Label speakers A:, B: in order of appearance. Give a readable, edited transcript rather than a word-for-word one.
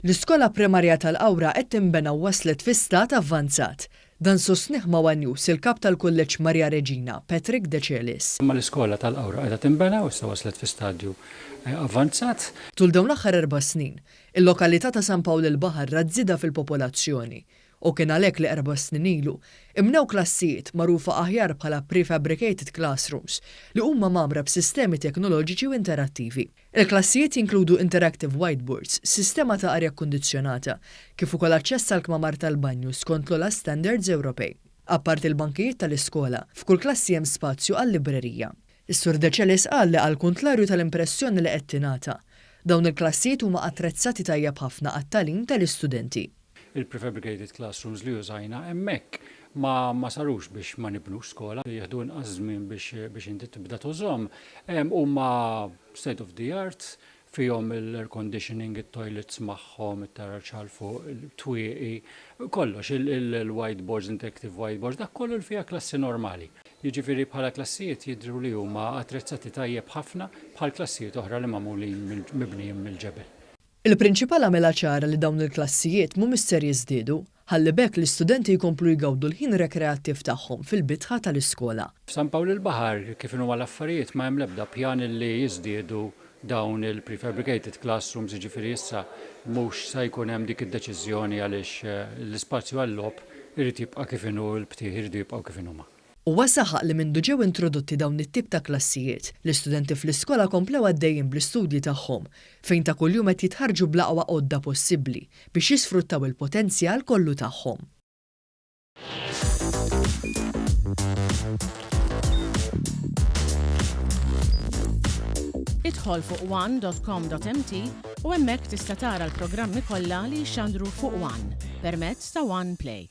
A: L-iskola primarja tal-Qawra qed tinbena waslet fi stat avvanzat. Dan sostnieh ma' One News il-kap tal-Kulleġġ Marja Reġina, Patrick De Celis.
B: Ma l-iskola tal-Qawra qiegħda tinbena u issa waslet fi stadju avvanzat.
A: Tul dawn l-aħħar 4 snin, il-lokalità ta' San Pawl il-Baħar żieda fil-popolazzjoni u kien għalhekk li 4 snin ilu imnew klassijiet magħrufa aħjar bħala prefabricated classrooms li huma magħmra b'sistemi teknoloġiċi u interattivi. Il-klassijiet jinkludu interactive whiteboards, sistema ta' arja kkundizzjonata, kif ukoll aċċess għal kmamar tal-banju skont l-ogħla standards Ewropej. Apparti l-bankijiet tal-iskola, f'kull klassi hemm spazju għall-librerija. Is-Sur De Celis qal li għall-kuntrarju tal-impressjoni li qed tingħata, dawn il-klassijiet huma attrezzati tajjeb ħafna għat-tagħlim tal-istudenti.
B: Il-prefabricated classrooms li użajna hemmhekk ma sarux biex ma nibnux skola, jieħdu inqas żmien biex inti tibda tużhom, huma state of the art, fihom il-air conditioning, it-toilets magħhom, it-terraċ fuq, il-twieqi, kollox, il-whiteboards, interactive whiteboards, dak kollu li fiha klassi normali. Jiġifieri bħala klassijiet jidhru li huma attrezzati tajjeb ħafna bħal klassijiet oħra li magħmulin mibnijin mill-ġebel.
A: Il-prinċipal għamela ċara li dawn il-klassijiet mhumiex ser jiżdiedu, ħalli bekk l-istudenti jkomplu jgawdu l-ħin rekreattiv tagħhom fil-bitħa tal-iskola.
B: F'San Pawl il-Baħar kif huma l-affarijiet ma hemm l-ebda pjan li jiżdiedu dawn il-prefabricated classrooms, jiġifieri issa mhux se jkun hemm dik id-deċiżjoni għaliex l-ispazju għall-logħob irid jibqa' kif inhu l-btieħ iridu jibqgħu kif inhuma.
A: Huwa saħaq li mindu ġew introdotti dawn it-tip ta' klassijiet, l-istudenti fl-iskola komplew għaddejjin bl-istudji tagħhom fejn ta' kuljum qed jitħarġu bl-aqwa għodda possibbli biex jisfruttaw il-potenzjal kollu tagħhom.
C: Idħol fuq one.com.mt u hemmhekk tista' tara l-programmi kollha li jxandru fuq One permezz ta' One Play.